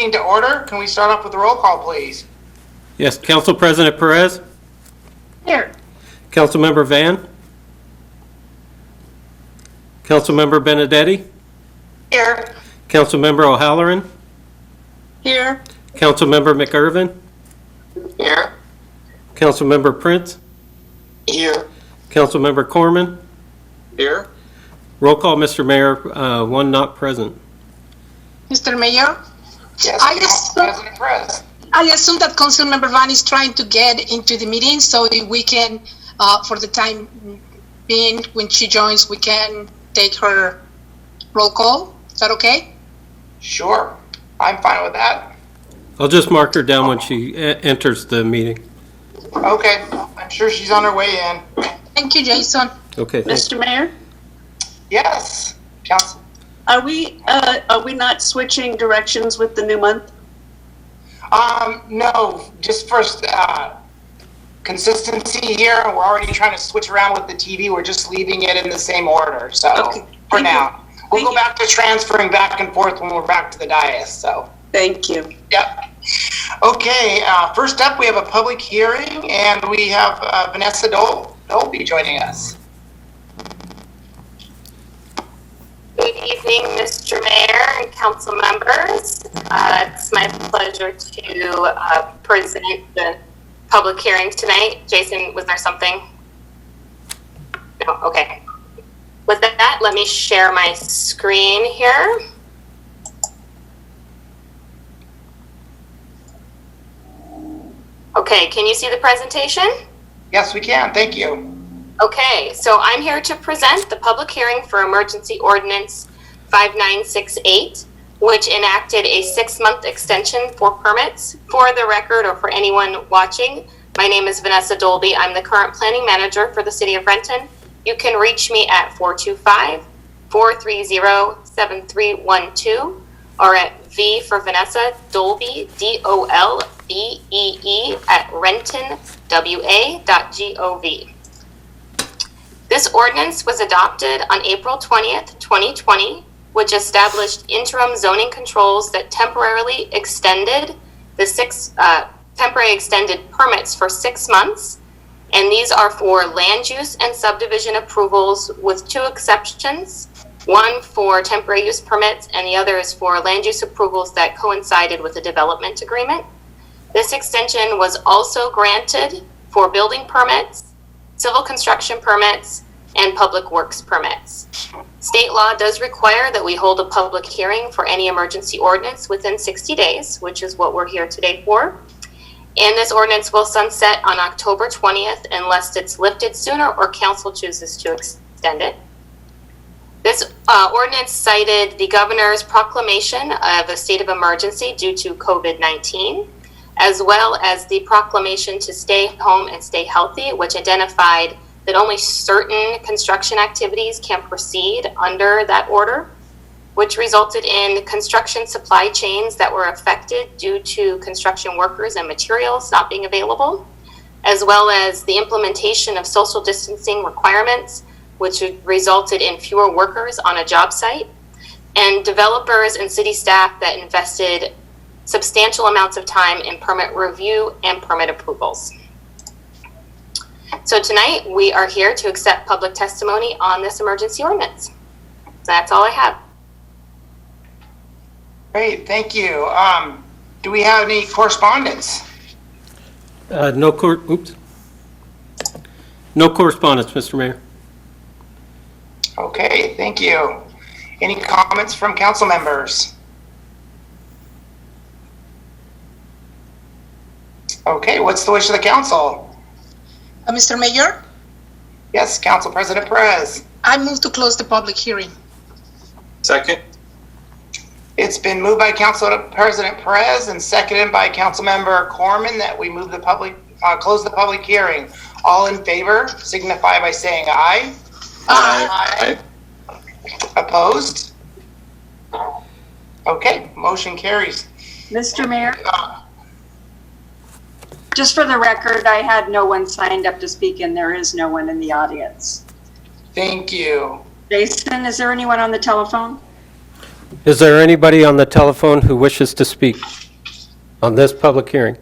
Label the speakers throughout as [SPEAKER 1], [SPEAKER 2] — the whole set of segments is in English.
[SPEAKER 1] meeting to order. Can we start off with a roll call, please?
[SPEAKER 2] Yes, Council President Perez,
[SPEAKER 3] Here.
[SPEAKER 2] Councilmember Van, Councilmember Benedetti,
[SPEAKER 1] Here.
[SPEAKER 2] Councilmember O'Halloran,
[SPEAKER 3] Here.
[SPEAKER 2] Councilmember McIrvin,
[SPEAKER 1] Here.
[SPEAKER 2] Councilmember Prince,
[SPEAKER 1] Here.
[SPEAKER 2] Councilmember Corman.
[SPEAKER 1] Here.
[SPEAKER 2] Roll call, Mr. Mayor, one not present.
[SPEAKER 3] Mr. Mayor,
[SPEAKER 1] Yes,
[SPEAKER 3] I
[SPEAKER 1] President Perez.
[SPEAKER 3] assume that Councilmember Van is trying to get into the meeting so that we can, for the time being, when she joins, we can take her roll call. Is that okay?
[SPEAKER 1] Sure. I'm fine with that.
[SPEAKER 2] I'll just mark her down when she enters the meeting.
[SPEAKER 1] Okay. I'm sure she's on her way in.
[SPEAKER 3] Thank you, Jason.
[SPEAKER 2] Okay, thanks.
[SPEAKER 4] Mr. Mayor,
[SPEAKER 1] Yes. Council.
[SPEAKER 4] are we not switching directions with the new month?
[SPEAKER 1] No, just first, consistency here. We're already trying to switch around with the TV. We're just leaving it in the same order. So
[SPEAKER 4] Okay.
[SPEAKER 1] for
[SPEAKER 4] Thank
[SPEAKER 1] now, we'll
[SPEAKER 4] Thank
[SPEAKER 1] go back to transferring back and forth when we're back to the dais. So,
[SPEAKER 4] Thank you.
[SPEAKER 1] yep. Okay, first up, we have a public hearing and we have Vanessa Dolby joining us.
[SPEAKER 5] Good evening, Mr. Mayor and council members. It's my pleasure to present the public hearing tonight. Jason, was there something? No, okay. With that, let me share my screen here. Okay, can you see the presentation?
[SPEAKER 1] Yes, we can. Thank you.
[SPEAKER 5] Okay, so I'm here to present the public hearing for Emergency Ordinance 5968, which enacted a 6-month extension for permits. For the record, or for anyone watching, my name is Vanessa Dolby. I'm the current planning manager for the city of Renton. You can reach me at 425-430-7312 or at V for Vanessa Dolby, DOLBEE at rentonwa.gov. This ordinance was adopted on April 20th, 2020, which established interim zoning controls that temporarily extended permits for 6 months. And these are for land use and subdivision approvals with 2 exceptions. One for temporary use permits and the other is for land use approvals that coincided with a development agreement. This extension was also granted for building permits, civil construction permits, and public works permits. State law does require that we hold a public hearing for any emergency ordinance within 60 days, which is what we're here today for. And this ordinance will sunset on October 20th unless it's lifted sooner or council chooses to extend it. This ordinance cited the governor's proclamation of a state of emergency due to COVID-19, as well as the proclamation to stay home and stay healthy, which identified that only certain construction activities can proceed under that order, which resulted in construction supply chains that were affected due to construction workers and materials not being available, as well as the implementation of social distancing requirements, which resulted in fewer workers on a job site, and developers and city staff that invested substantial amounts of time in permit review and permit approvals. So tonight, we are here to accept public testimony on this emergency ordinance. That's all I have.
[SPEAKER 1] Great, thank you. Do we have any correspondence?
[SPEAKER 2] No correspondence, Mr. Mayor.
[SPEAKER 1] Okay, thank you. Any comments from council members? Okay, what's the wish of the council?
[SPEAKER 3] Mr. Mayor,
[SPEAKER 1] Yes, Council President Perez.
[SPEAKER 3] I move to close the public hearing.
[SPEAKER 6] Second.
[SPEAKER 1] It's been moved by Council President Perez and seconded by Councilmember Corman that we move close the public hearing. All in favor signify by saying aye.
[SPEAKER 6] Aye.
[SPEAKER 1] Opposed? Okay, motion carries.
[SPEAKER 7] Mr. Mayor, just for the record, I had no one signed up to speak and there is no one in the audience.
[SPEAKER 1] Thank you.
[SPEAKER 7] Jason, is there anyone on the telephone?
[SPEAKER 2] Is there anybody on the telephone who wishes to speak on this public hearing?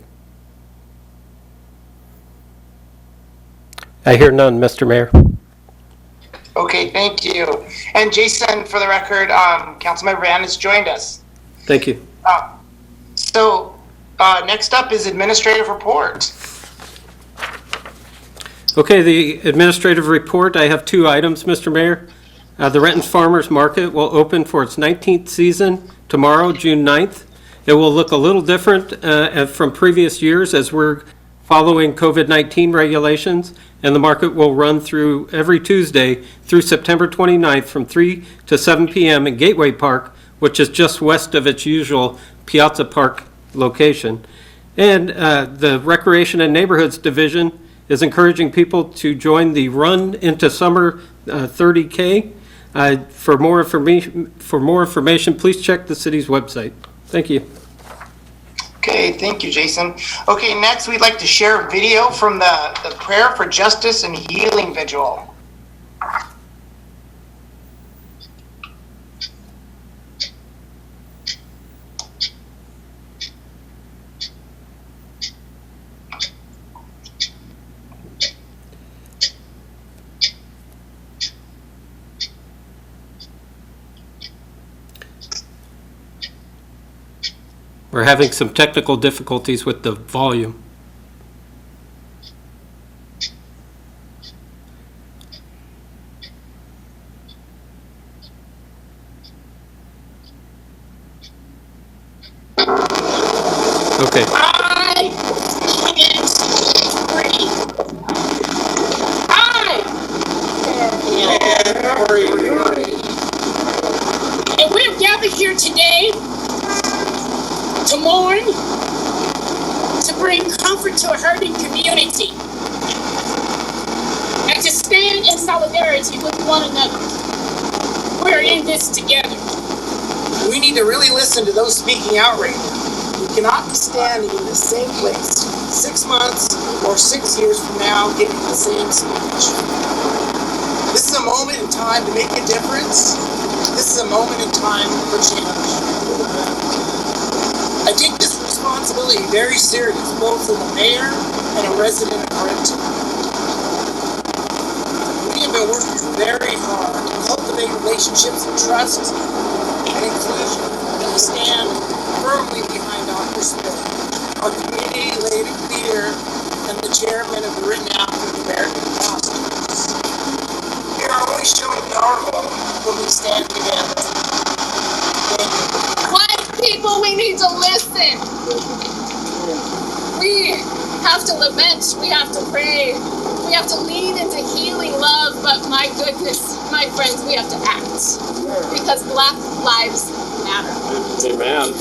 [SPEAKER 2] I hear none, Mr. Mayor.
[SPEAKER 1] Okay, thank you. And Jason, for the record, Councilmember Van has joined us.
[SPEAKER 2] Thank you.
[SPEAKER 1] So next up is administrative report.
[SPEAKER 2] Okay, the administrative report, I have 2 items, Mr. Mayor. The Renton Farmers Market will open for its 19th season tomorrow, June 9th. It will look a little different from previous years as we're following COVID-19 regulations, and the market will run through every Tuesday through September 29th from 3 to 7 p.m. in Gateway Park, which is just west of its usual Piazza Park location. And the Recreation and Neighborhoods Division is encouraging people to join the Run into Summer 30K. For more information, please check the city's website. Thank you.
[SPEAKER 1] Okay, thank you, Jason. Okay, next we'd like to share a video from the Prayer for Justice and Healing Vigil.
[SPEAKER 2] We're having some technical difficulties with the volume. Okay.
[SPEAKER 8] And we're gathered here today to mourn, to bring comfort to a hurting community, and to stand in solidarity with one another. We're in this together.
[SPEAKER 9] We need to really listen to those speaking out right now. We cannot be standing in the same place 6 months or 6 years from now giving the same speech. This is a moment in time to make a difference. This is a moment in time for change. I take this responsibility very serious, both as a mayor and a resident of Renton. We have been working very hard to cultivate relationships of trust and inclusion, and we stand firmly behind Dr. Smith. Our community laid it clear, and the chairman of the Renton African American Hospitals. We are always showing our hope when we stand together. Thank you.
[SPEAKER 8] White people, we need to listen. We have to lament, we have to pray, we have to lean into healing love, but my goodness, my friends, we have to act. Because Black lives matter.
[SPEAKER 6] Amen.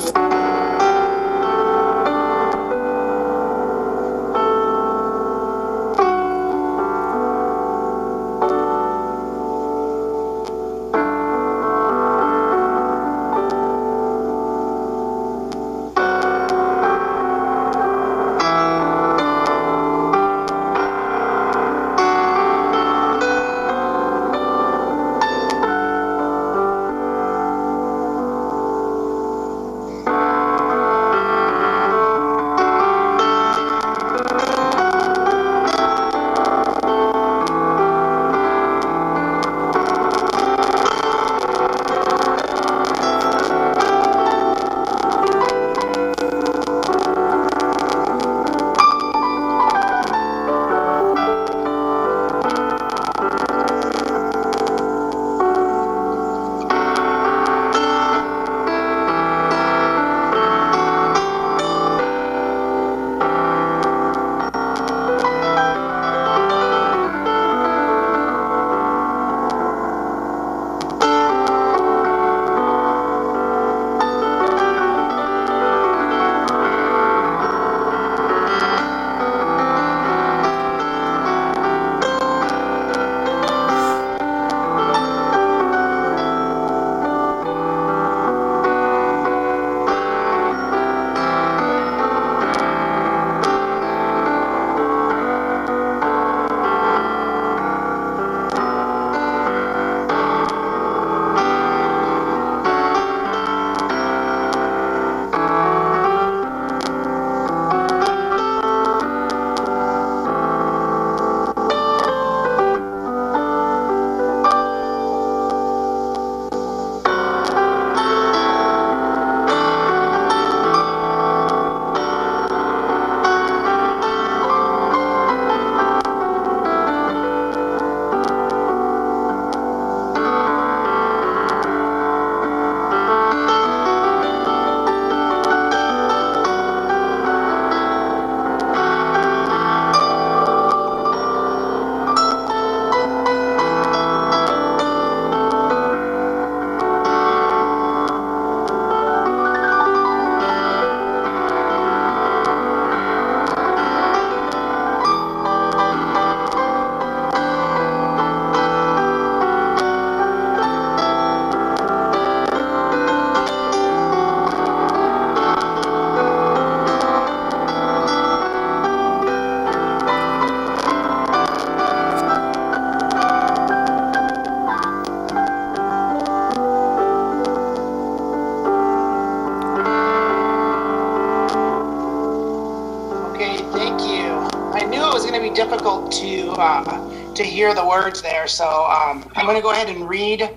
[SPEAKER 1] going to be difficult to hear the words there. So I'm going to go ahead and read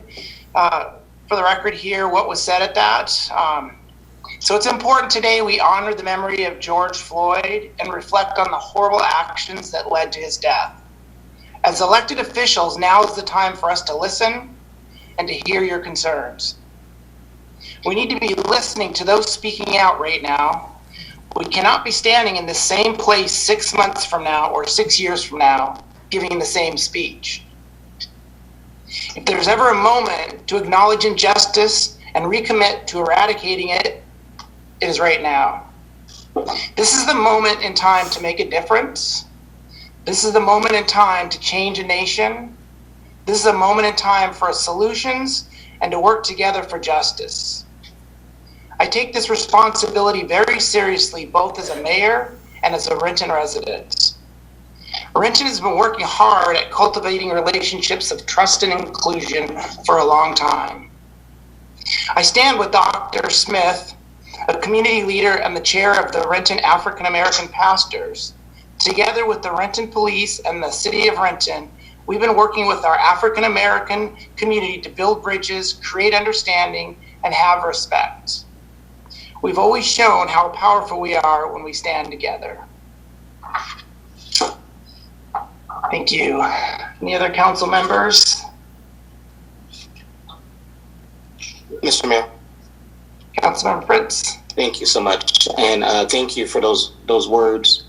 [SPEAKER 1] for the record here what was said at that. So it's important today we honor the memory of George Floyd and reflect on the horrible actions that led to his death. As elected officials, now is the time for us to listen and to hear your concerns. We need to be listening to those speaking out right now. We cannot be standing in the same place 6 months from now or 6 years from now giving the same speech. If there's ever a moment to acknowledge injustice and recommit to eradicating it, it is right now. This is the moment in time to make a difference. This is the moment in time to change a nation. This is a moment in time for solutions and to work together for justice. I take this responsibility very seriously, both as a mayor and as a Renton resident. Renton has been working hard at cultivating relationships of trust and inclusion for a long time. I stand with Dr. Smith, a community leader and the chair of the Renton African American Pastors. Together with the Renton Police and the City of Renton, we've been working with our African American community to build bridges, create understanding, and have respect. We've always shown how powerful we are when we stand together. Thank you. Any other council members?
[SPEAKER 10] Mr. Mayor.
[SPEAKER 1] Councilmember Fritz.
[SPEAKER 10] Thank you so much, and thank you for those words.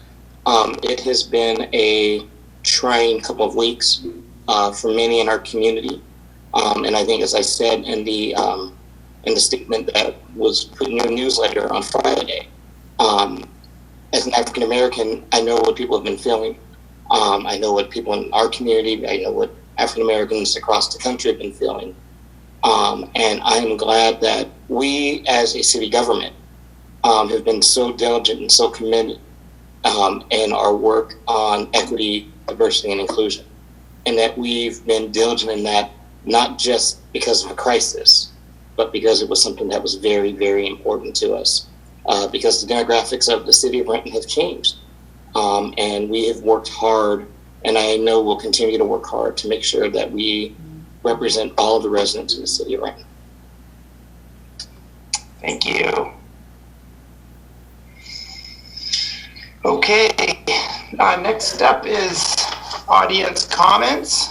[SPEAKER 10] It has been a trying couple of weeks for many in our community, and I think, as I said in the statement that was put in your newsletter on Friday, as an African American, I know what people have been feeling. I know what people in our community, I know what African Americans across the country have been feeling. And I am glad that we as a city government have been so diligent and so committed in our work on equity, diversity, and inclusion. And that we've been diligent in that, not just because of a crisis, but because it was something that was very, very important to us. Because the demographics of the city of Renton have changed. And we have worked hard, and I know we'll continue to work hard to make sure that we represent all of the residents in the city of Renton.
[SPEAKER 1] Thank you. Okay, next up is audience comments.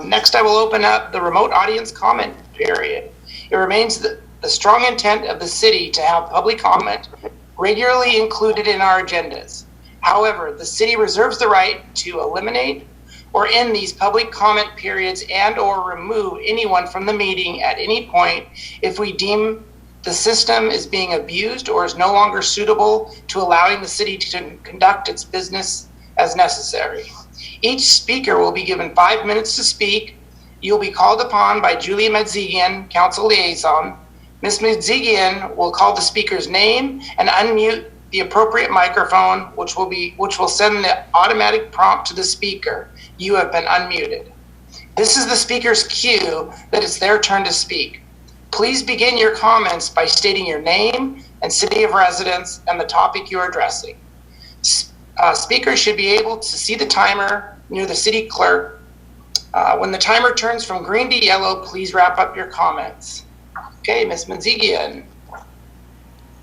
[SPEAKER 1] Next, I will open up the remote audience comment period. It remains the strong intent of the city to have public comment regularly included in our agendas. However, the city reserves the right to eliminate or end these public comment periods and or remove anyone from the meeting at any point if we deem the system is being abused or is no longer suitable to allowing the city to conduct its business as necessary. Each speaker will be given 5 minutes to speak. You'll be called upon by Julia Medzigian, Council Liaison. Ms. Medzigian will call the speaker's name and unmute the appropriate microphone, which will send the automatic prompt to the speaker. You have been unmuted. This is the speaker's cue that it's their turn to speak. Please begin your comments by stating your name and city of residence and the topic you're addressing. Speakers should be able to see the timer near the city clerk. When the timer turns from green to yellow, please wrap up your comments. Okay, Ms. Medzigian.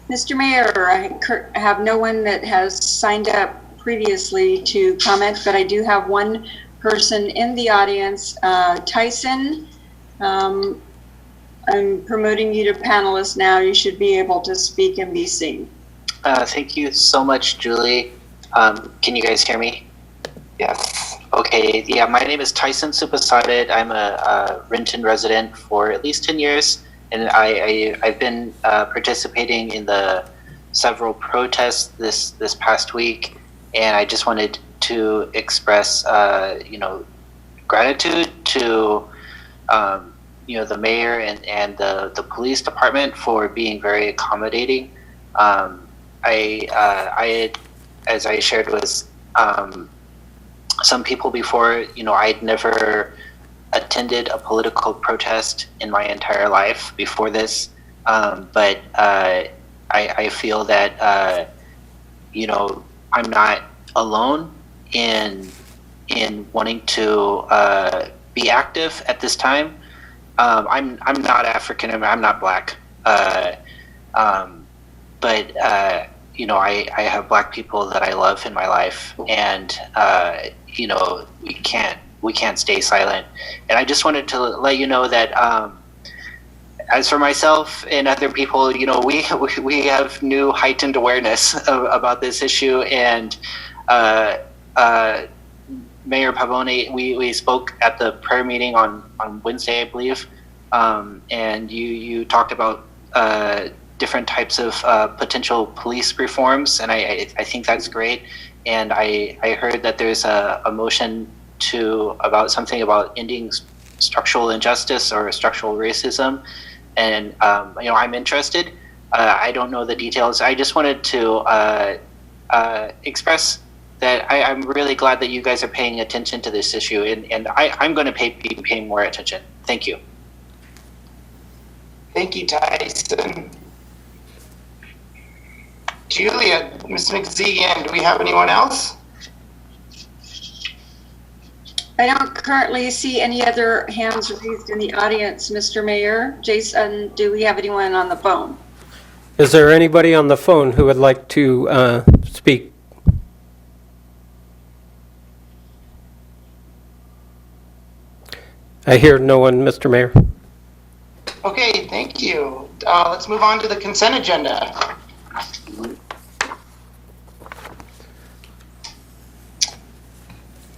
[SPEAKER 7] Mr. Mayor, I have no one that has signed up previously to comment, but I do have one person in the audience, Tyson. I'm promoting you to panelist now. You should be able to speak and be seen.
[SPEAKER 11] Thank you so much, Julie. Can you guys hear me?
[SPEAKER 1] Yes.
[SPEAKER 11] Okay, yeah, my name is Tyson Supasade. I'm a Renton resident for at least 10 years, and I've been participating in the several protests this past week, and I just wanted to express, gratitude to, the mayor and the police department for being very accommodating. As I shared with some people before, I'd never attended a political protest in my entire life before this, but I feel that I'm not alone in wanting to be active at this time. I'm not African. I'm not black. But you know, I have black people that I love in my life, and you know, we can't stay silent. And I just wanted to let you know that as for myself and other people, you know, we have new heightened awareness about this issue. And Mayor Pavone, we spoke at the prayer meeting on Wednesday, I believe, and you talked about different types of potential police reforms, and I think that's great. And I heard that there's a motion about something about ending structural injustice or structural racism, and you know, I'm interested. I don't know the details. I just wanted to express that I'm really glad that you guys are paying attention to this issue, and I'm going to be paying more attention. Thank you.
[SPEAKER 1] Thank you, Tyson. Julia, Ms. McZee, and do we have anyone else?
[SPEAKER 7] I don't currently see any other hands raised in the audience, Mr. Mayor. Jason, do we have anyone on the phone?
[SPEAKER 2] Is there anybody on the phone who would like to speak? I hear no one, Mr. Mayor.
[SPEAKER 1] Okay, thank you. Let's move on to the consent agenda.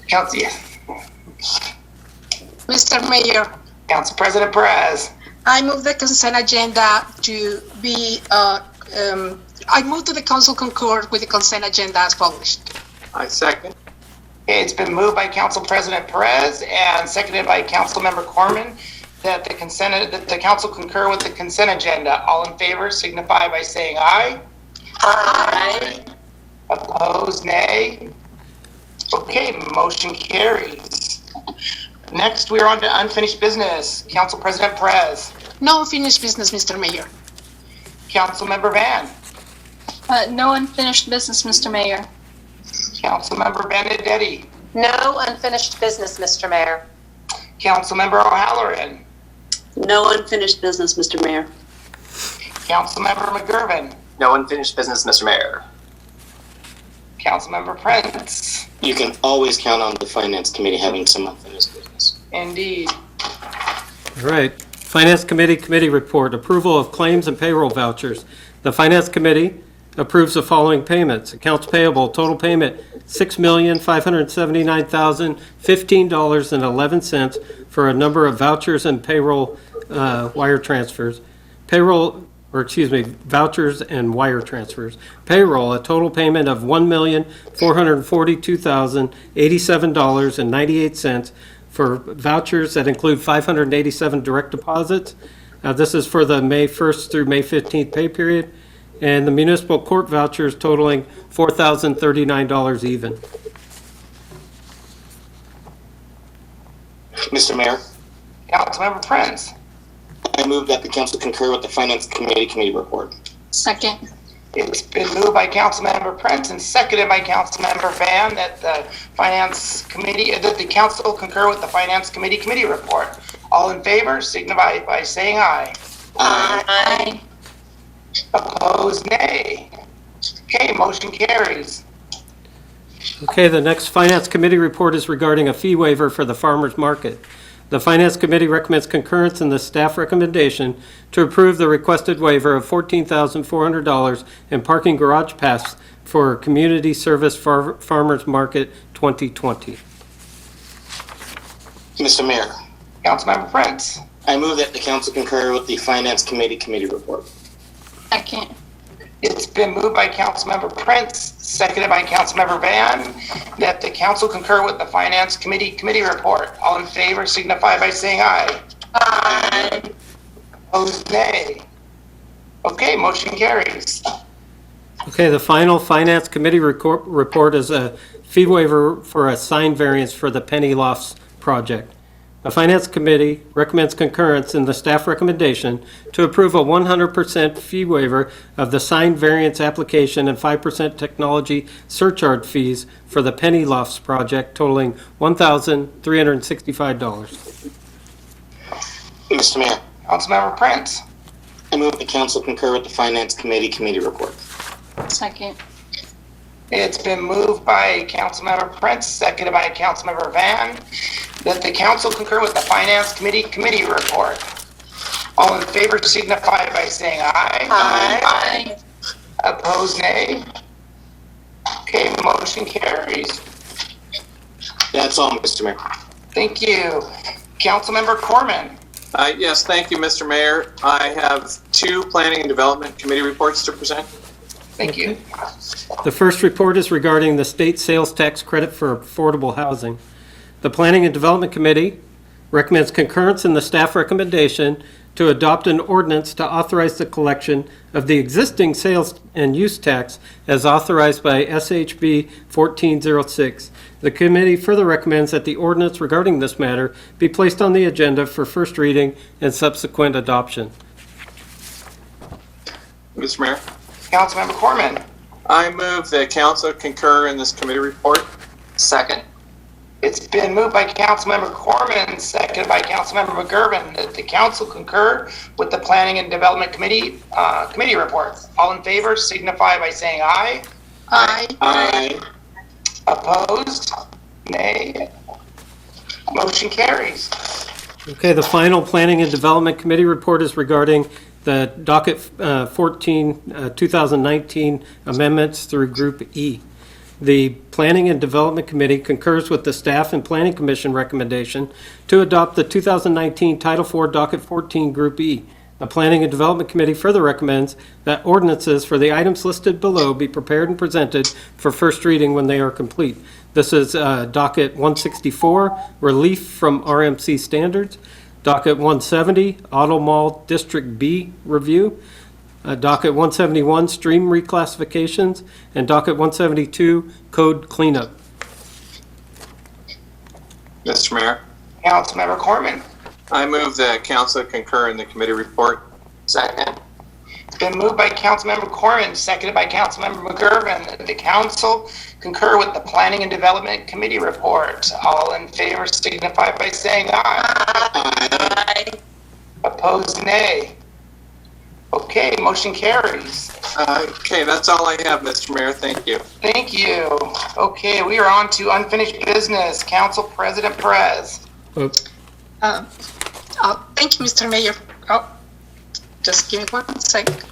[SPEAKER 1] Council,
[SPEAKER 3] Mr. Mayor,
[SPEAKER 1] Council President Perez.
[SPEAKER 3] I move the consent agenda to be, I move to the council concur with the consent agenda as published.
[SPEAKER 6] I second.
[SPEAKER 1] Okay, it's been moved by Council President Perez and seconded by Councilmember Corman that the council concur with the consent agenda. All in favor signify by saying aye.
[SPEAKER 3] Aye.
[SPEAKER 1] Opposed, nay. Okay, motion carries. Next, we're on to unfinished business. Council President Perez.
[SPEAKER 3] No unfinished business, Mr. Mayor.
[SPEAKER 1] Councilmember Van.
[SPEAKER 8] No unfinished business, Mr. Mayor.
[SPEAKER 1] Councilmember Benedetti.
[SPEAKER 12] No unfinished business, Mr. Mayor.
[SPEAKER 1] Councilmember O'Halloran.
[SPEAKER 4] No unfinished business, Mr. Mayor.
[SPEAKER 1] Councilmember McGurven.
[SPEAKER 13] No unfinished business, Mr. Mayor.
[SPEAKER 1] Councilmember Prince.
[SPEAKER 10] You can always count on the Finance Committee having some unfinished business.
[SPEAKER 1] Indeed.
[SPEAKER 2] All right. Finance Committee report, approval of claims and payroll vouchers. The Finance Committee approves the following payments. Accounts payable, total payment $6,579,015.11 for a number of vouchers and payroll wire transfers. Vouchers and wire transfers. Payroll, a total payment of $1,442,087.98 for vouchers that include 587 direct deposits. This is for the May 1st through May 15th pay period. And the municipal court vouchers totaling $4,039 even.
[SPEAKER 10] Mr. Mayor,
[SPEAKER 1] Councilmember Prince.
[SPEAKER 10] I move that the council concur with the Finance Committee report.
[SPEAKER 3] Second.
[SPEAKER 1] It's been moved by Councilmember Prince and seconded by Councilmember Van that the council concur with the Finance Committee report. All in favor signify by saying aye.
[SPEAKER 12] Aye.
[SPEAKER 1] Opposed, nay. Okay, motion carries.
[SPEAKER 2] Okay, the next Finance Committee report is regarding a fee waiver for the farmers market. The Finance Committee recommends concurrence in the staff recommendation to approve the requested waiver of $14,400 in parking garage pass for Community Service Farmers Market 2020.
[SPEAKER 10] Mr. Mayor,
[SPEAKER 1] Councilmember Prince.
[SPEAKER 10] I move that the council concur with the Finance Committee report.
[SPEAKER 3] Second.
[SPEAKER 1] It's been moved by Councilmember Prince, seconded by Councilmember Van, that the council concur with the Finance Committee report. All in favor signify by saying aye.
[SPEAKER 12] Aye.
[SPEAKER 1] Opposed, nay. Okay, motion carries.
[SPEAKER 2] Okay, the final Finance Committee report is a fee waiver for a sign variance for the Penny Lofts project. The Finance Committee recommends concurrence in the staff recommendation to approve a 100% fee waiver of the signed variance application and 5% technology surcharge fees for the Penny Lofts project totaling $1,365.
[SPEAKER 10] Mr. Mayor,
[SPEAKER 1] Councilmember Prince.
[SPEAKER 10] I move the council concur with the Finance Committee report.
[SPEAKER 7] Second.
[SPEAKER 1] It's been moved by Councilmember Prince, seconded by Councilmember Van, that the council concur with the Finance Committee report. All in favor signify by saying aye.
[SPEAKER 12] Aye.
[SPEAKER 1] Opposed, nay. Okay, motion carries.
[SPEAKER 10] That's all, Mr. Mayor.
[SPEAKER 1] Thank you. Councilmember Corman.
[SPEAKER 6] Yes, thank you, Mr. Mayor. I have 2 Planning and Development Committee reports to present.
[SPEAKER 1] Thank you.
[SPEAKER 2] The first report is regarding the state sales tax credit for affordable housing. The Planning and Development Committee recommends concurrence in the staff recommendation to adopt an ordinance to authorize the collection of the existing sales and use tax as authorized by SHB 1406. The committee further recommends that the ordinance regarding this matter be placed on the agenda for first reading and subsequent adoption.
[SPEAKER 6] Mr. Mayor,
[SPEAKER 1] Councilmember Corman.
[SPEAKER 6] I move that council concur in this committee report.
[SPEAKER 13] Second.
[SPEAKER 1] It's been moved by Councilmember Corman, seconded by Councilmember McGurven, that the council concur with the Planning and Development Committee reports. All in favor signify by saying aye.
[SPEAKER 10] Aye.
[SPEAKER 1] Opposed? Nay. Motion carries.
[SPEAKER 2] Okay, the final Planning and Development Committee report is regarding the docket 14, 2019 amendments through Group E. The Planning and Development Committee concurs with the Staff and Planning Commission recommendation to adopt the 2019 Title IV Docket 14 Group E. The Planning and Development Committee further recommends that ordinances for the items listed below be prepared and presented for first reading when they are complete. This is Docket 164, Relief from RMC Standards, Docket 170, Auto Mall District B Review, Docket 171, Stream Reclassifications, and Docket 172, Code Cleanup.
[SPEAKER 6] Mr. Mayor,
[SPEAKER 1] Councilmember Corman.
[SPEAKER 6] I move that council concur in the committee report.
[SPEAKER 13] Second.
[SPEAKER 1] It's been moved by Councilmember Corman, seconded by Councilmember McGurven, that the council concur with the Planning and Development Committee report. All in favor signify by saying aye.
[SPEAKER 12] Aye.
[SPEAKER 1] Opposed, nay. Okay, motion carries.
[SPEAKER 6] Okay, that's all I have, Mr. Mayor. Thank you.
[SPEAKER 1] Thank you. Okay, we are on to unfinished business. Council President Perez.
[SPEAKER 3] Thank you, Mr. Mayor. Oh, just give me 1 second.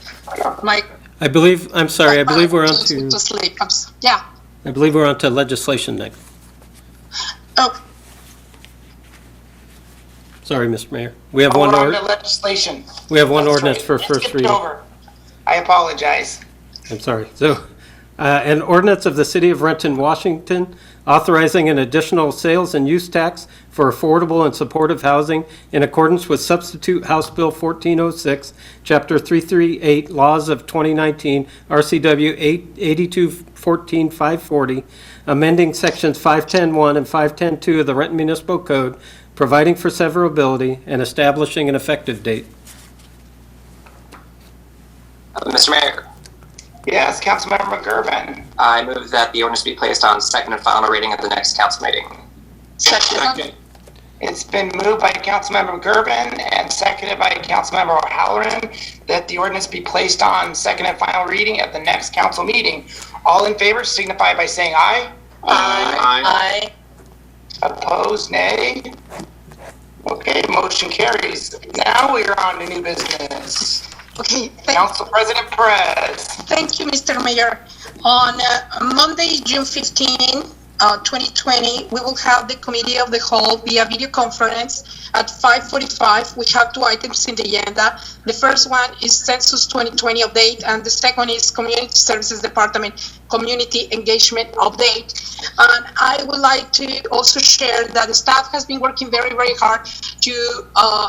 [SPEAKER 2] I believe we're on to,
[SPEAKER 3] To sleep. Yeah.
[SPEAKER 2] I believe we're on to legislation next.
[SPEAKER 3] Oh,
[SPEAKER 2] Sorry, Mr. Mayor. We have one
[SPEAKER 1] We're on to legislation.
[SPEAKER 2] We have one
[SPEAKER 1] That's
[SPEAKER 2] ordinance
[SPEAKER 1] right.
[SPEAKER 2] for
[SPEAKER 1] I
[SPEAKER 2] first
[SPEAKER 1] skipped
[SPEAKER 2] reading.
[SPEAKER 1] over. I apologize.
[SPEAKER 2] I'm sorry. So, an ordinance of the City of Renton, Washington, authorizing an additional sales and use tax for affordable and supportive housing in accordance with Substitute House Bill 1406, Chapter 338, Laws of 2019, RCW 8214-540, amending Sections 510.1 and 510.2 of the Renton Municipal Code, providing for severability, and establishing an effective date.
[SPEAKER 13] Mr. Mayor,
[SPEAKER 1] Yes, Councilmember McGurven.
[SPEAKER 13] I move that the ordinance be placed on second and final reading at the next council meeting.
[SPEAKER 1] Second. It's been moved by Councilmember McGurven and seconded by Councilmember O'Halloran that the ordinance be placed on second and final reading at the next council meeting. All in favor signify by saying aye.
[SPEAKER 12] Aye.
[SPEAKER 1] Opposed, nay. Okay, motion carries. Now we are on to new business.
[SPEAKER 3] okay.
[SPEAKER 1] Council President Perez.
[SPEAKER 3] Thank you, Mr. Mayor. On Monday, June 15, 2020, we will have the Committee of the Whole via video conference at 5:45. We have 2 items in the agenda. The first one is Census 2020 update, and the second is Community Services Department Community Engagement Update. And I would like to also share that the staff has been working very, very hard to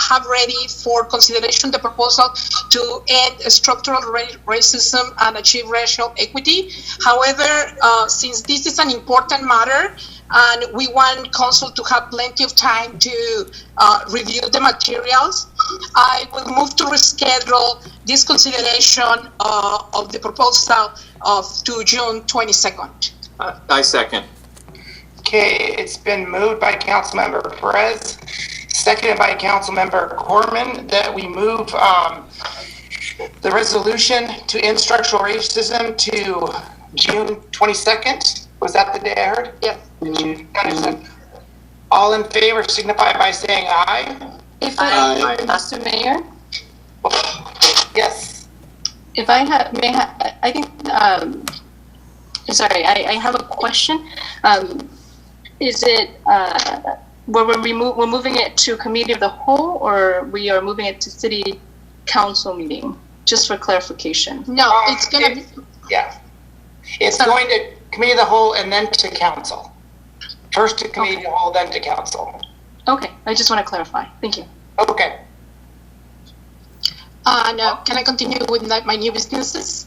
[SPEAKER 3] have ready for consideration the proposal to end structural racism and achieve racial equity. However, since this is an important matter, and we want council to have plenty of time to review the materials. I will move to reschedule this consideration of the proposal to June 22nd.
[SPEAKER 6] I second.
[SPEAKER 1] Okay, it's been moved by Councilmember Perez, seconded by Councilmember Corman, that we move the resolution to end structural racism to June 22nd. Was that the day I heard?
[SPEAKER 3] Yep.
[SPEAKER 1] All in favor signify by saying aye.
[SPEAKER 12] Mr. Mayor,
[SPEAKER 1] Yes.
[SPEAKER 12] if I have a question. Is it, we're moving it to committee of the whole, or we are moving it to city council meeting? Just for clarification.
[SPEAKER 3] No, it's gonna be.
[SPEAKER 1] Yeah. It's going to committee of the whole and then to council. First to committee of the whole, then to council.
[SPEAKER 12] Okay, I just want to clarify. Thank you.
[SPEAKER 1] Okay.
[SPEAKER 3] No, can I continue with my new businesses?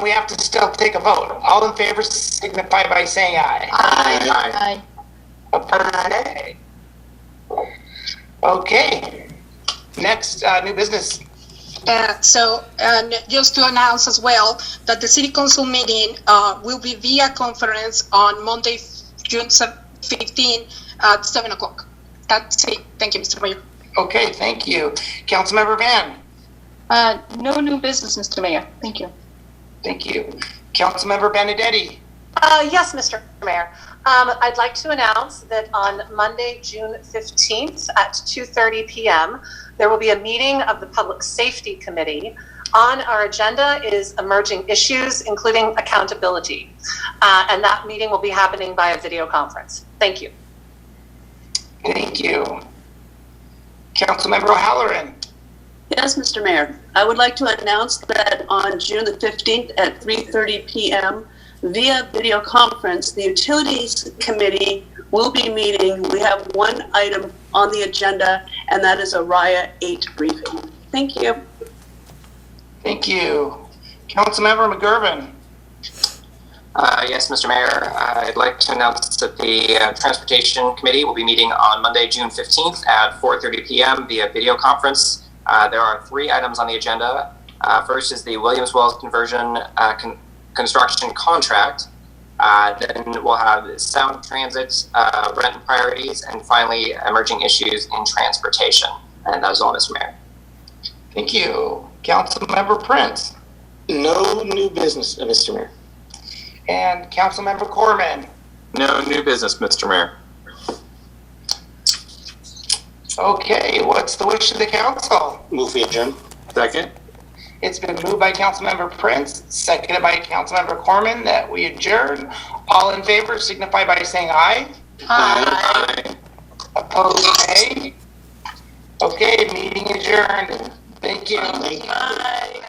[SPEAKER 1] We have to still take a vote. All in favor signify by saying aye.
[SPEAKER 12] Aye.
[SPEAKER 1] Opposed? Okay. Next, new business.
[SPEAKER 3] Just to announce as well that the city council meeting will be via conference on Monday, June 15 at 7 o'clock. That's it. Thank you, Mr. Mayor.
[SPEAKER 1] Okay, thank you. Councilmember Van.
[SPEAKER 12] No new business, Mr. Mayor. Thank you.
[SPEAKER 1] Thank you. Councilmember Benedetti.
[SPEAKER 14] Yes, Mr. Mayor. I'd like to announce that on Monday, June 15th at 2:30 p.m., there will be a meeting of the Public Safety Committee. On our agenda is emerging issues, including accountability. And that meeting will be happening via video conference. Thank you.
[SPEAKER 1] Thank you. Councilmember O'Halloran.
[SPEAKER 4] Yes, Mr. Mayor. I would like to announce that on June the 15th at 3:30 p.m. via video conference, the Utilities Committee will be meeting. We have one item on the agenda, and that is a RIA 8 briefing. Thank you.
[SPEAKER 1] Thank you. Councilmember McGurven.
[SPEAKER 13] Yes, Mr. Mayor, I'd like to announce that the Transportation Committee will be meeting on Monday, June 15th at 4:30 p.m. via video conference. There are 3 items on the agenda. First is the Williams Wells conversion construction contract. Then we'll have sound transit, Renton priorities, and finally emerging issues in transportation. And that is all, Mr. Mayor.
[SPEAKER 1] Thank you. Councilmember Prince.
[SPEAKER 10] No new business, Mr. Mayor.
[SPEAKER 1] And Councilmember Corman.
[SPEAKER 6] No new business, Mr. Mayor.
[SPEAKER 1] Okay, what's the wish of the council?
[SPEAKER 10] Move we adjourn.
[SPEAKER 6] Second.
[SPEAKER 1] It's been moved by Councilmember Prince, seconded by Councilmember Corman, that we adjourn. All in favor signify by saying aye.
[SPEAKER 6] Aye.
[SPEAKER 1] Opposed, nay. Okay, meeting adjourned. Thank you.
[SPEAKER 10] Thank you.
[SPEAKER 12] Bye.